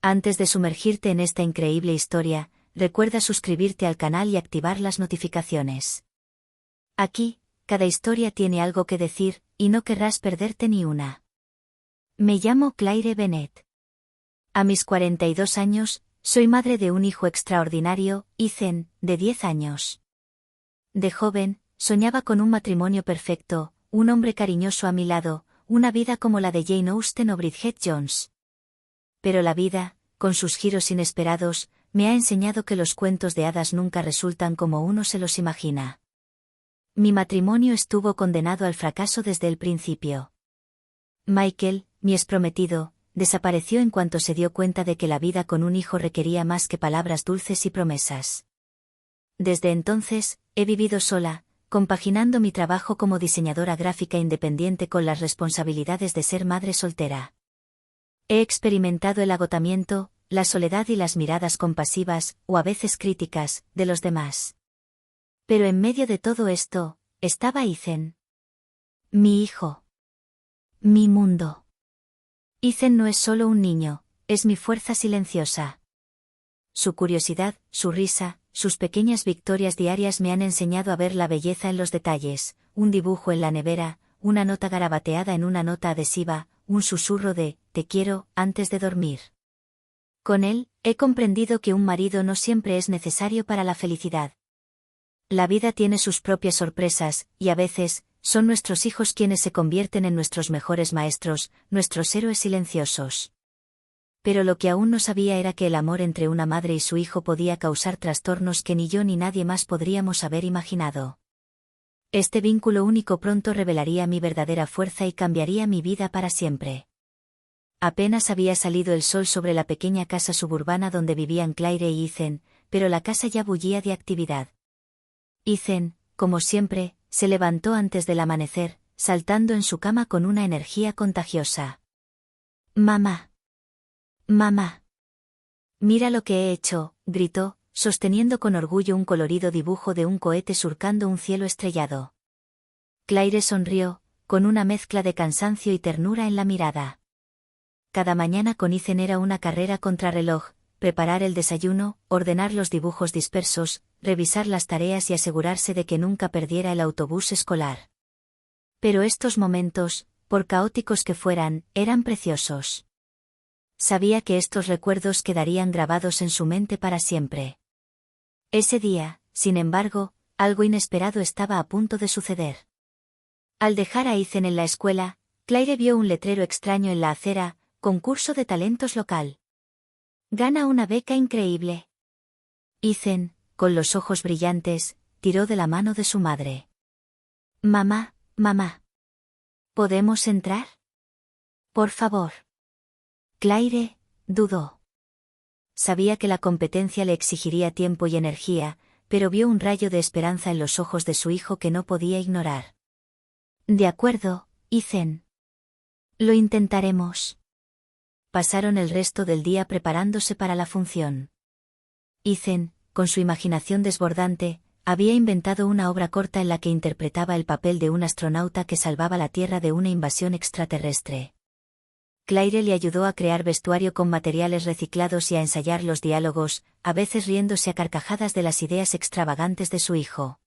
Antes de sumergirte en esta increíble historia, recuerda suscribirte al canal y activar las notificaciones. Aquí, cada historia tiene algo que decir, y no querrás perderte ni una. Me llamo Claire Bennett. A mis 42 años, soy madre de un hijo extraordinario, Ethan, de 10 años. De joven, soñaba con un matrimonio perfecto, un hombre cariñoso a mi lado, una vida como la de Jane Austen o Bridget Jones. Pero la vida, con sus giros inesperados, me ha enseñado que los cuentos de hadas nunca resultan como uno se los imagina. Mi matrimonio estuvo condenado al fracaso desde el principio. Michael, mi exprometido, desapareció en cuanto se dio cuenta de que la vida con un hijo requería más que palabras dulces y promesas. Desde entonces, he vivido sola, compaginando mi trabajo como diseñadora gráfica independiente con las responsabilidades de ser madre soltera. He experimentado el agotamiento, la soledad y las miradas compasivas, o a veces críticas, de los demás. Pero en medio de todo esto, estaba Ethan. Mi hijo. Mi mundo. Ethan no es solo un niño, es mi fuerza silenciosa. Su curiosidad, su risa, sus pequeñas victorias diarias me han enseñado a ver la belleza en los detalles, un dibujo en la nevera, una nota garabateada en una nota adhesiva, un susurro de «te quiero» antes de dormir. Con él, he comprendido que un marido no siempre es necesario para la felicidad. La vida tiene sus propias sorpresas, y a veces, son nuestros hijos quienes se convierten en nuestros mejores maestros, nuestros héroes silenciosos. Pero lo que aún no sabía era que el amor entre una madre y su hijo podía causar trastornos que ni yo ni nadie más podríamos haber imaginado. Este vínculo único pronto revelaría mi verdadera fuerza y cambiaría mi vida para siempre. Apenas había salido el sol sobre la pequeña casa suburbana donde vivían Claire y Ethan, pero la casa ya bullía de actividad. Ethan, como siempre, se levantó antes del amanecer, saltando en su cama con una energía contagiosa. «Mamá. Mamá. Mira lo que he hecho», gritó, sosteniendo con orgullo un colorido dibujo de un cohete surcando un cielo estrellado. Claire sonrió, con una mezcla de cansancio y ternura en la mirada. Cada mañana con Ethan era una carrera contrarreloj, preparar el desayuno, ordenar los dibujos dispersos, revisar las tareas y asegurarse de que nunca perdiera el autobús escolar. Pero estos momentos, por caóticos que fueran, eran preciosos. Sabía que estos recuerdos quedarían grabados en su mente para siempre. Ese día, sin embargo, algo inesperado estaba a punto de suceder. Al dejar a Ethan en la escuela, Claire vio un letrero extraño en la acera: concurso de talentos local. Gana una beca increíble. Ethan, con los ojos brillantes, tiró de la mano de su madre. Mamá, mamá. ¿Podemos entrar? Por favor. Claire dudó. Sabía que la competencia le exigiría tiempo y energía, pero vio un rayo de esperanza en los ojos de su hijo que no podía ignorar. De acuerdo, Ethan. Lo intentaremos. Pasaron el resto del día preparándose para la función. Ethan, con su imaginación desbordante, había inventado una obra corta en la que interpretaba el papel de un astronauta que salvaba la Tierra de una invasión extraterrestre. Claire le ayudó a crear vestuario con materiales reciclados y a ensayar los diálogos, a veces riéndose a carcajadas de las ideas extravagantes de su hijo.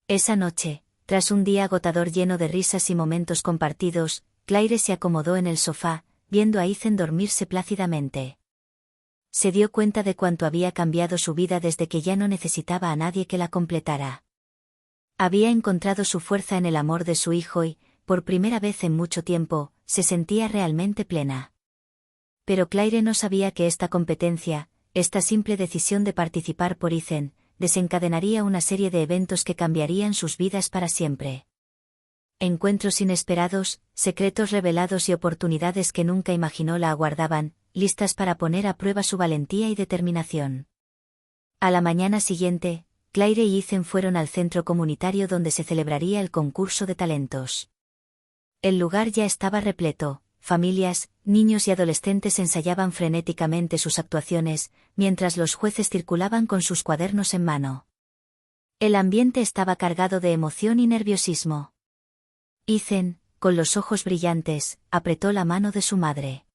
Esa noche, tras un día agotador lleno de risas y momentos compartidos, Claire se acomodó en el sofá, viendo a Ethan dormirse plácidamente. Se dio cuenta de cuánto había cambiado su vida desde que ya no necesitaba a nadie que la completara. Había encontrado su fuerza en el amor de su hijo y, por primera vez en mucho tiempo, se sentía realmente plena. Pero Claire no sabía que esta competencia, esta simple decisión de participar por Ethan, desencadenaría una serie de eventos que cambiarían sus vidas para siempre. Encuentros inesperados, secretos revelados y oportunidades que nunca imaginó la aguardaban, listas para poner a prueba su valentía y determinación. A la mañana siguiente, Claire y Ethan fueron al centro comunitario donde se celebraría el concurso de talentos. El lugar ya estaba repleto, familias, niños y adolescentes ensayaban frenéticamente sus actuaciones, mientras los jueces circulaban con sus cuadernos en mano. El ambiente estaba cargado de emoción y nerviosismo. Ethan, con los ojos brillantes, apretó la mano de su madre.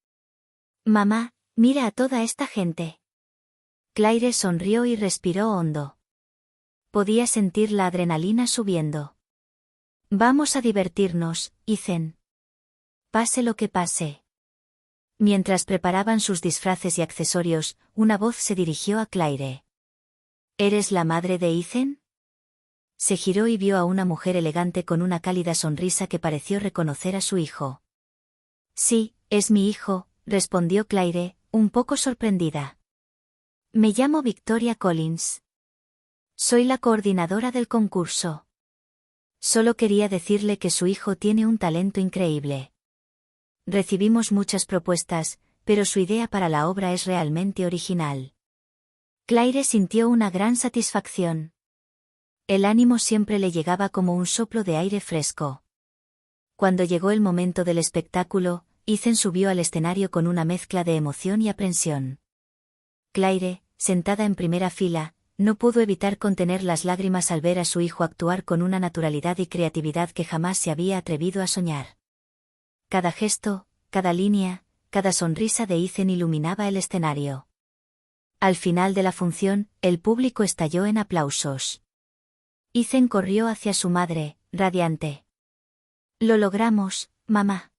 Mamá, Mira a toda esta gente. Claire sonrió y respiró hondo. Podía sentir la adrenalina subiendo. Vamos a divertirnos, Ethan. Pase lo que pase. Mientras preparaban sus disfraces y accesorios, una voz se dirigió a Claire. ¿Eres la madre de Ethan? Se giró y vio a una mujer elegante con una cálida sonrisa que pareció reconocer a su hijo. Sí, es mi hijo, respondió Claire, un poco sorprendida. Me llamo Victoria Collins. Soy la coordinadora del concurso. Solo quería decirle que su hijo tiene un talento increíble. Recibimos muchas propuestas, pero su idea para la obra es realmente original. Claire sintió una gran satisfacción. El ánimo siempre le llegaba como un soplo de aire fresco. Cuando llegó el momento del espectáculo, Ethan subió al escenario con una mezcla de emoción y aprensión. Claire, sentada en primera fila, no pudo evitar contener las lágrimas al ver a su hijo actuar con una naturalidad y creatividad que jamás se había atrevido a soñar. Cada gesto, cada línea, cada sonrisa de Ethan iluminaba el escenario. Al final de la función, el público estalló en aplausos. Ethan corrió hacia su madre, radiante. Lo logramos, mamá.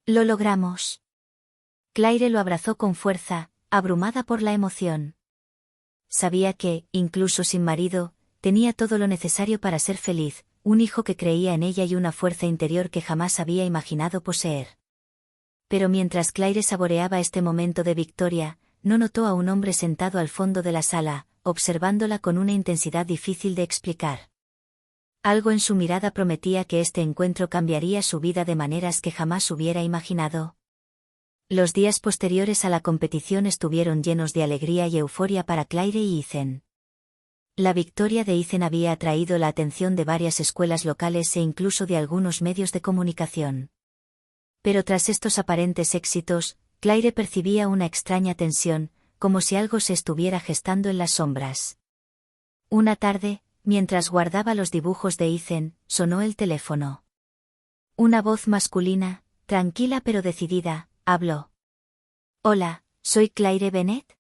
Lo logramos. Claire lo abrazó con fuerza, abrumada por la emoción. Sabía que, incluso sin marido, tenía todo lo necesario para ser feliz, un hijo que creía en ella y una fuerza interior que jamás había imaginado poseer. Pero mientras Claire saboreaba este momento de victoria, no notó a un hombre sentado al fondo de la sala, observándola con una intensidad difícil de explicar. Algo en su mirada prometía que este encuentro cambiaría su vida de maneras que jamás hubiera imaginado. Los días posteriores a la competición estuvieron llenos de alegría y euforia para Claire y Ethan. La victoria de Ethan había atraído la atención de varias escuelas locales e incluso de algunos medios de comunicación. Pero tras estos aparentes éxitos, Claire percibía una extraña tensión, como si algo se estuviera gestando en las sombras. Una tarde, mientras guardaba los dibujos de Ethan, sonó el teléfono. Una voz masculina, tranquila pero decidida, habló. Hola, ¿soy Claire Bennett?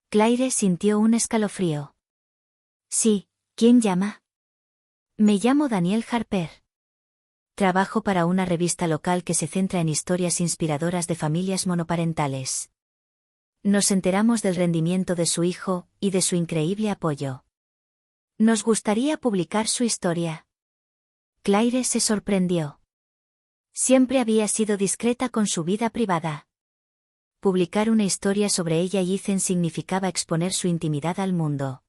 Claire sintió un escalofrío. Sí, ¿quién llama? Me llamo Daniel Harper. Trabajo para una revista local que se centra en historias inspiradoras de familias monoparentales. Nos enteramos del rendimiento de su hijo, y de su increíble apoyo. Nos gustaría publicar su historia. Claire se sorprendió. Siempre había sido discreta con su vida privada. Publicar una historia sobre ella y Ethan significaba exponer su intimidad al mundo.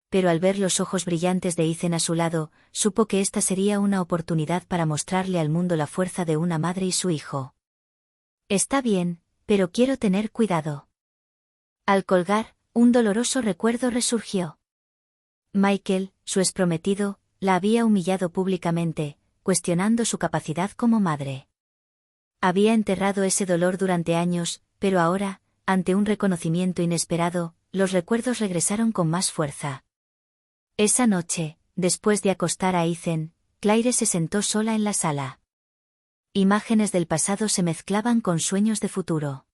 Pero al ver los ojos brillantes de Ethan a su lado, supo que esta sería una oportunidad para mostrarle al mundo la fuerza de una madre y su hijo. Está bien, pero quiero tener cuidado. Al colgar, un doloroso recuerdo resurgió. Michael, su exprometido, la había humillado públicamente, cuestionando su capacidad como madre. Había enterrado ese dolor durante años, pero ahora, ante un reconocimiento inesperado, los recuerdos regresaron con más fuerza. Esa noche, después de acostar a Ethan, Claire se sentó sola en la sala. Imágenes del pasado se mezclaban con sueños de futuro.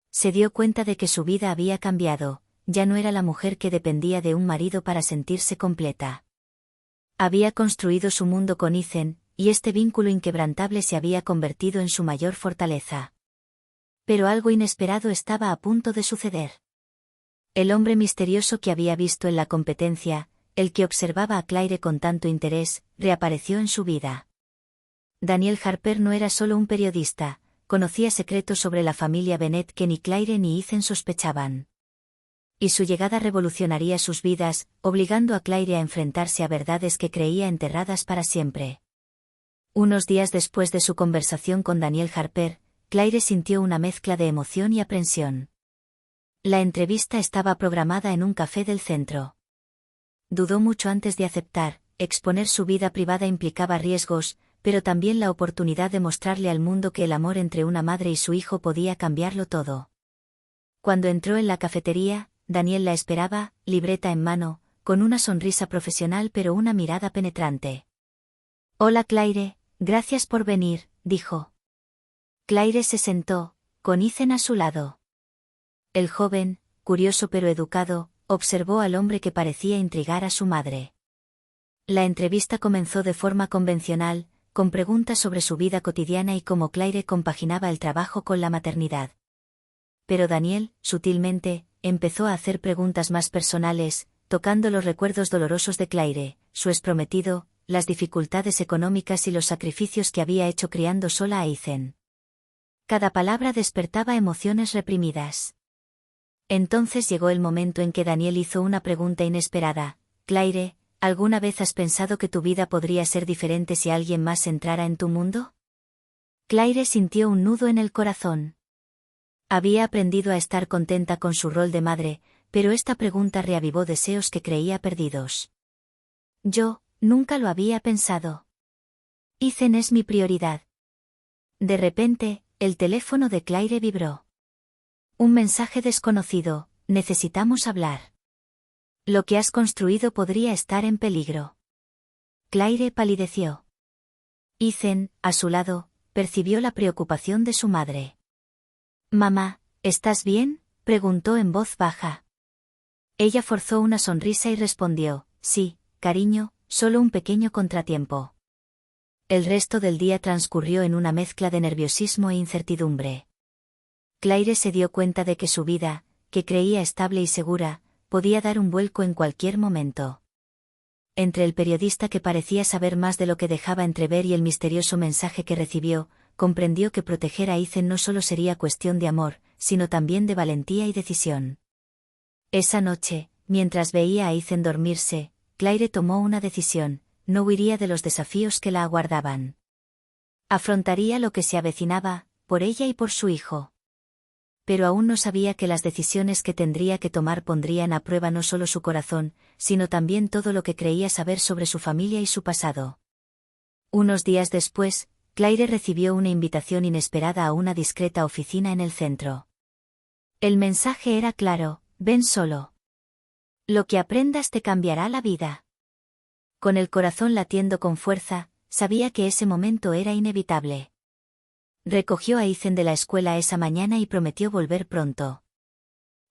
Se dio cuenta de que su vida había cambiado, ya no era la mujer que dependía de un marido para sentirse completa. Había construido su mundo con Ethan, y este vínculo inquebrantable se había convertido en su mayor fortaleza. Pero algo inesperado estaba a punto de suceder. El hombre misterioso que había visto en la competencia, el que observaba a Claire con tanto interés, reapareció en su vida. Daniel Harper no era solo un periodista, conocía secretos sobre la familia Bennett que ni Claire ni Ethan sospechaban. Y su llegada revolucionaría sus vidas, obligando a Claire a enfrentarse a verdades que creía enterradas para siempre. Unos días después de su conversación con Daniel Harper, Claire sintió una mezcla de emoción y aprensión. La entrevista estaba programada en un café del centro. Dudó mucho antes de aceptar, exponer su vida privada implicaba riesgos, pero también la oportunidad de mostrarle al mundo que el amor entre una madre y su hijo podía cambiarlo todo. Cuando entró en la cafetería, Daniel la esperaba, libreta en mano, con una sonrisa profesional pero una mirada penetrante. Hola Claire, gracias por venir, dijo. Claire se sentó, con Ethan a su lado. El joven, curioso pero educado, observó al hombre que parecía intrigar a su madre. La entrevista comenzó de forma convencional, con preguntas sobre su vida cotidiana y cómo Claire compaginaba el trabajo con la maternidad. Pero Daniel, sutilmente, empezó a hacer preguntas más personales, tocando los recuerdos dolorosos de Claire, su exprometido, las dificultades económicas y los sacrificios que había hecho criando sola a Ethan. Cada palabra despertaba emociones reprimidas. Entonces llegó el momento en que Daniel hizo una pregunta inesperada. Claire, ¿alguna vez has pensado que tu vida podría ser diferente si alguien más entrara en tu mundo? Claire sintió un nudo en el corazón. Había aprendido a estar contenta con su rol de madre, pero esta pregunta reavivó deseos que creía perdidos. Yo, nunca lo había pensado. Ethan es mi prioridad. De repente, el teléfono de Claire vibró. Un mensaje desconocido: necesitamos hablar. Lo que has construido podría estar en peligro. Claire palideció. Ethan, a su lado, percibió la preocupación de su madre. Mamá, ¿estás bien?, preguntó en voz baja. Ella forzó una sonrisa y respondió: sí, cariño, solo un pequeño contratiempo. El resto del día transcurrió en una mezcla de nerviosismo e incertidumbre. Claire se dio cuenta de que su vida, que creía estable y segura, podía dar un vuelco en cualquier momento. Entre el periodista que parecía saber más de lo que dejaba entrever y el misterioso mensaje que recibió, comprendió que proteger a Ethan no solo sería cuestión de amor, sino también de valentía y decisión. Esa noche, mientras veía a Ethan dormirse, Claire tomó una decisión: no huiría de los desafíos que la aguardaban. Afrontaría lo que se avecinaba, por ella y por su hijo. Pero aún no sabía que las decisiones que tendría que tomar pondrían a prueba no solo su corazón, sino también todo lo que creía saber sobre su familia y su pasado. Unos días después, Claire recibió una invitación inesperada a una discreta oficina en el centro. El mensaje era claro: ven solo. Lo que aprendas te cambiará la vida. Con el corazón latiendo con fuerza, sabía que ese momento era inevitable. Recogió a Ethan de la escuela esa mañana y prometió volver pronto.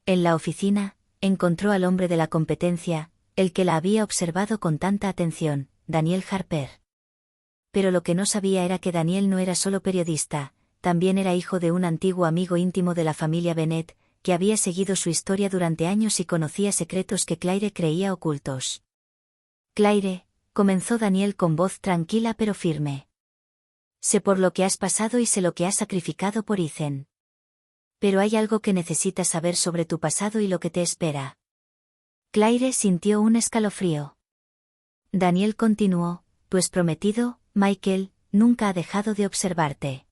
En la oficina, encontró al hombre de la competencia, el que la había observado con tanta atención, Daniel Harper. Pero lo que no sabía era que Daniel no era solo periodista, también era hijo de un antiguo amigo íntimo de la familia Bennett, que había seguido su historia durante años y conocía secretos que Claire creía ocultos. Claire, comenzó Daniel con voz tranquila pero firme. Sé por lo que has pasado y sé lo que has sacrificado por Ethan. Pero hay algo que necesitas saber sobre tu pasado y lo que te espera. Claire sintió un escalofrío. Daniel continuó: tu exprometido, Michael, nunca ha dejado de observarte.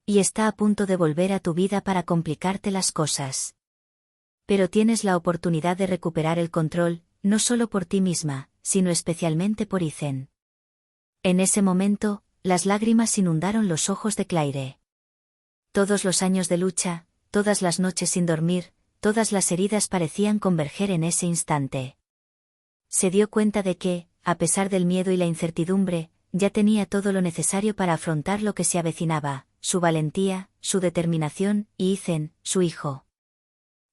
Y está a punto de volver a tu vida para complicarte las cosas. Pero tienes la oportunidad de recuperar el control, no solo por ti misma, sino especialmente por Ethan. En ese momento, las lágrimas inundaron los ojos de Claire. Todos los años de lucha, todas las noches sin dormir, todas las heridas parecían converger en ese instante. Se dio cuenta de que, a pesar del miedo y la incertidumbre, ya tenía todo lo necesario para afrontar lo que se avecinaba: su valentía, su determinación, y Ethan, su hijo.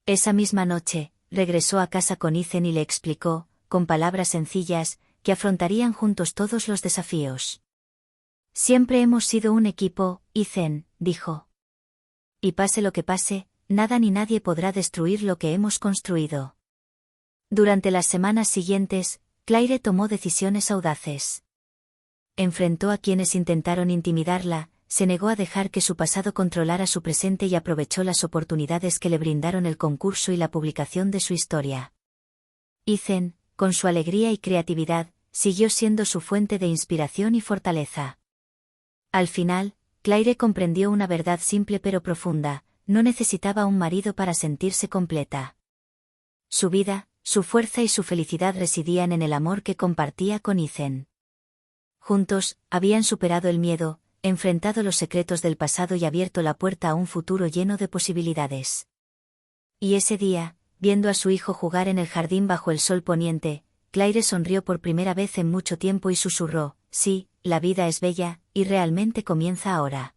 Esa misma noche, regresó a casa con Ethan y le explicó, con palabras sencillas, que afrontarían juntos todos los desafíos. Siempre hemos sido un equipo, Ethan, dijo. Y pase lo que pase, nada ni nadie podrá destruir lo que hemos construido. Durante las semanas siguientes, Claire tomó decisiones audaces. Enfrentó a quienes intentaron intimidarla, se negó a dejar que su pasado controlara su presente y aprovechó las oportunidades que le brindaron el concurso y la publicación de su historia. Ethan, con su alegría y creatividad, siguió siendo su fuente de inspiración y fortaleza. Al final, Claire comprendió una verdad simple pero profunda: no necesitaba un marido para sentirse completa. Su vida, su fuerza y su felicidad residían en el amor que compartía con Ethan. Juntos, habían superado el miedo, enfrentado los secretos del pasado y abierto la puerta a un futuro lleno de posibilidades. Y ese día, viendo a su hijo jugar en el jardín bajo el sol poniente, Claire sonrió por primera vez en mucho tiempo y susurró: sí, la vida es bella, y realmente comienza ahora.